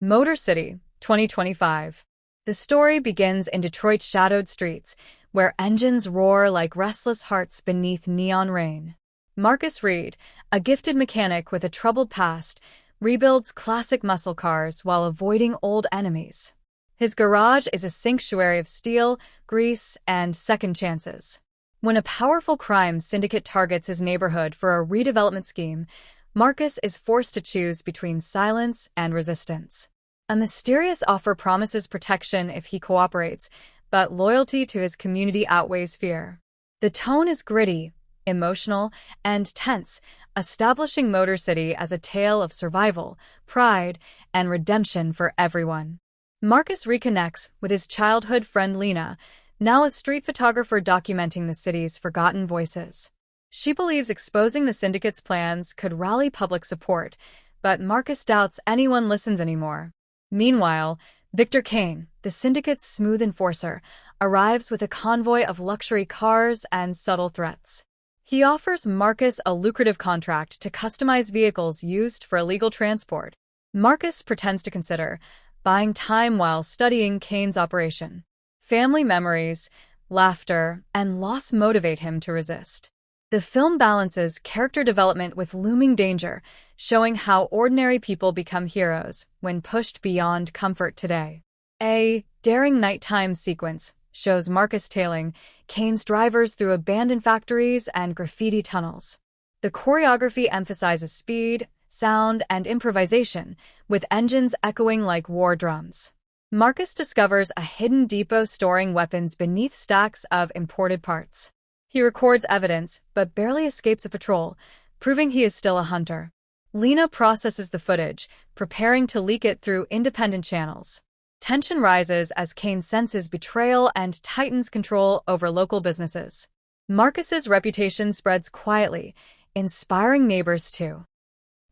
Motor City, 2025. The story begins in Detroit's shadowed streets, where engines roar like restless hearts beneath neon rain. Marcus Reed, a gifted mechanic with a troubled past, rebuilds classic muscle cars while avoiding old enemies. His garage is a sanctuary of steel, grease, and second chances. When a powerful crime syndicate targets his neighborhood for a redevelopment scheme, Marcus is forced to choose between silence and resistance. A mysterious offer promises protection if he cooperates, but loyalty to his community outweighs fear. The tone is gritty, emotional, and tense, establishing Motor City as a tale of survival, pride, and redemption for everyone. Marcus reconnects with his childhood friend Lena, now a street photographer documenting the city's forgotten voices. She believes exposing the syndicate's plans could rally public support, but Marcus doubts anyone listens anymore. Meanwhile, Victor Kane, the syndicate's smooth enforcer, arrives with a convoy of luxury cars and subtle threats. He offers Marcus a lucrative contract to customize vehicles used for illegal transport. Marcus pretends to consider buying time while studying Kane's operation. Family memories, laughter, and loss motivate him to resist. The film balances character development with looming danger, showing how ordinary people become heroes when pushed beyond comfort today. A daring nighttime sequence shows Marcus tailing Kane's drivers through abandoned factories and graffiti tunnels. The choreography emphasizes speed, sound, and improvisation, with engines echoing like war drums. Marcus discovers a hidden depot storing weapons beneath stacks of imported parts. He records evidence, but barely escapes a patrol, proving he is still a hunter. Lena processes the footage, preparing to leak it through independent channels. Tension rises as Kane senses betrayal and tightens control over local businesses. Marcus's reputation spreads quietly, inspiring neighbors to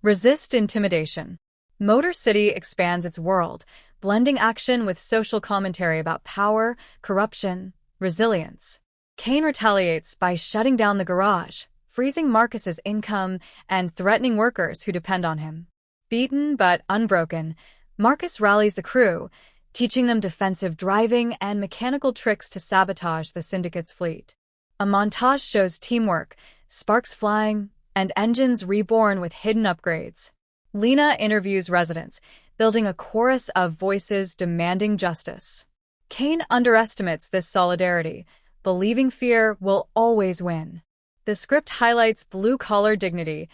resist intimidation. Motor City expands its world, blending action with social commentary about power, corruption, resilience. Kane retaliates by shutting down the garage, freezing Marcus's income and threatening workers who depend on him. Beaten but unbroken, Marcus rallies the crew, teaching them defensive driving and mechanical tricks to sabotage the syndicate's fleet. A montage shows teamwork, sparks flying, and engines reborn with hidden upgrades. Lena interviews residents, building a chorus of voices demanding justice. Kane underestimates this solidarity, believing fear will always win. The script highlights blue-collar dignity,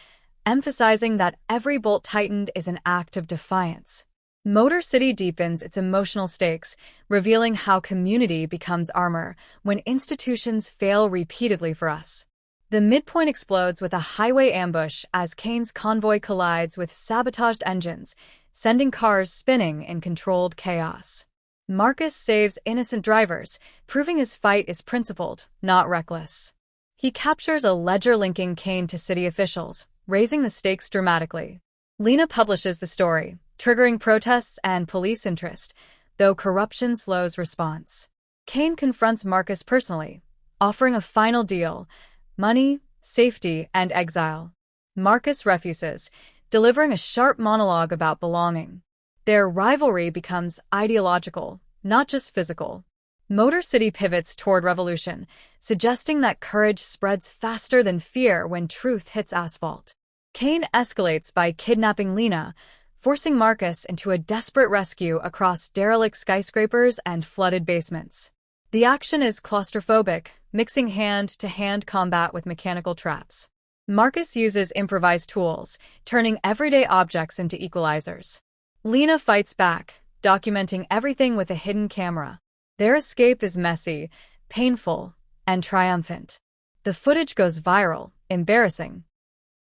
emphasizing that every bolt tightened is an act of defiance. Motor City deepens its emotional stakes, revealing how community becomes armor when institutions fail repeatedly for us. The midpoint explodes with a highway ambush as Kane's convoy collides with sabotaged engines, sending cars spinning in controlled chaos. Marcus saves innocent drivers, proving his fight is principled, not reckless. He captures a ledger linking Kane to city officials, raising the stakes dramatically. Lena publishes the story, triggering protests and police interest, though corruption slows response. Kane confronts Marcus personally, offering a final deal: money, safety, and exile. Marcus refuses, delivering a sharp monologue about belonging. Their rivalry becomes ideological, not just physical. Motor City pivots toward revolution, suggesting that courage spreads faster than fear when truth hits asphalt. Kane escalates by kidnapping Lena, forcing Marcus into a desperate rescue across derelict skyscrapers and flooded basements. The action is claustrophobic, mixing hand-to-hand combat with mechanical traps. Marcus uses improvised tools, turning everyday objects into equalizers. Lena fights back, documenting everything with a hidden camera. Their escape is messy, painful, and triumphant. The footage goes viral, embarrassing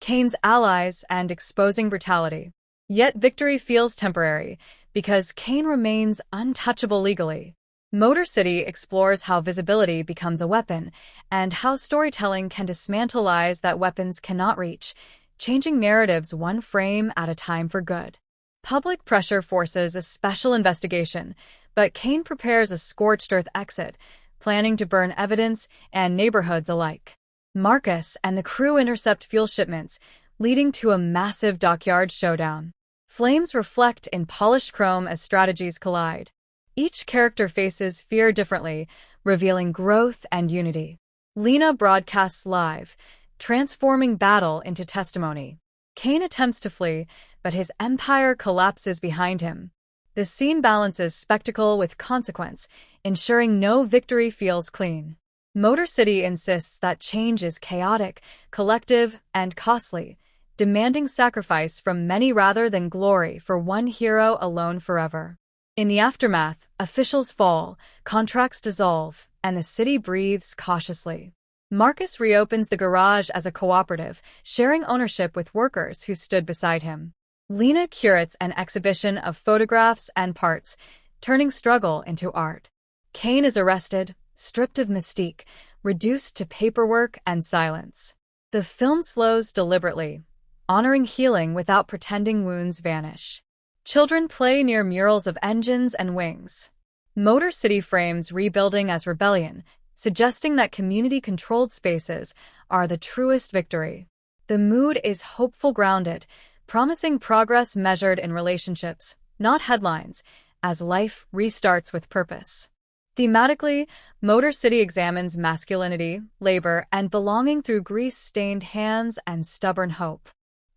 Kane's allies and exposing brutality. Yet victory feels temporary, because Kane remains untouchable legally. Motor City explores how visibility becomes a weapon, and how storytelling can dismantle lies that weapons cannot reach, changing narratives one frame at a time for good. Public pressure forces a special investigation, but Kane prepares a scorched earth exit, planning to burn evidence and neighborhoods alike. Marcus and the crew intercept fuel shipments, leading to a massive dockyard showdown. Flames reflect in polished chrome as strategies collide. Each character faces fear differently, revealing growth and unity. Lena broadcasts live, transforming battle into testimony. Kain attempts to flee, but his empire collapses behind him. The scene balances spectacle with consequence, ensuring no victory feels clean. Motor City insists that change is chaotic, collective, and costly, demanding sacrifice from many rather than glory for one hero alone forever. In the aftermath, officials fall, contracts dissolve, and the city breathes cautiously. Marcus reopens the garage as a cooperative, sharing ownership with workers who stood beside him. Lena curates an exhibition of photographs and parts, turning struggle into art. Kain is arrested, stripped of mystique, reduced to paperwork and silence. The film slows deliberately, honoring healing without pretending wounds vanish. Children play near murals of engines and wings. Motor City frames rebuilding as rebellion, suggesting that community-controlled spaces are the truest victory. The mood is hopeful, grounded, promising progress measured in relationships, not headlines, as life restarts with purpose. Thematically, Motor City examines masculinity, labor, and belonging through grease-stained hands and stubborn hope.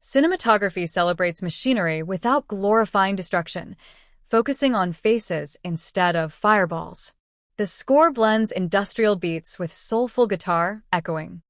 Cinematography celebrates machinery without glorifying destruction, focusing on faces instead of fireballs. The score blends industrial beats with soulful guitar, echoing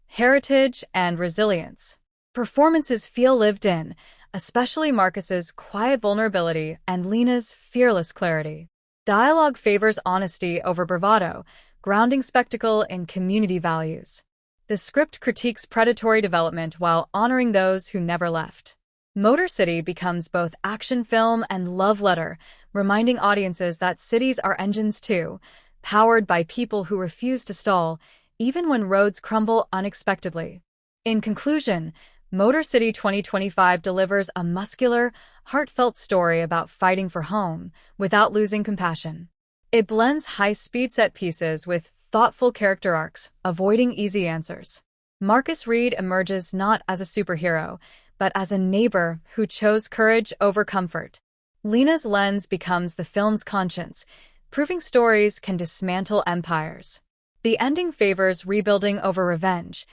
heritage and resilience. Performances feel lived in, especially Marcus's quiet vulnerability and Lena's fearless clarity. Dialogue favors honesty over bravado, grounding spectacle in community values. The script critiques predatory development while honoring those who never left. Motor City becomes both action film and love letter, reminding audiences that cities are engines too, powered by people who refuse to stall, even when roads crumble unexpectedly. In conclusion, Motor City 2025 delivers a muscular, heartfelt story about fighting for home without losing compassion. It blends high-speed set pieces with thoughtful character arcs, avoiding easy answers. Marcus Reed emerges not as a superhero, but as a neighbor who chose courage over comfort. Lena's lens becomes the film's conscience, proving stories can dismantle empires. The ending favors rebuilding over revenge,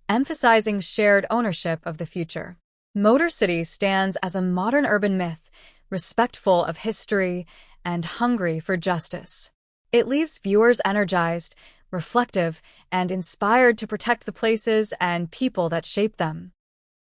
emphasizing shared ownership of the future. Motor City stands as a modern urban myth, respectful of history and hungry for justice. It leaves viewers energized, reflective, and inspired to protect the places and people that shape them.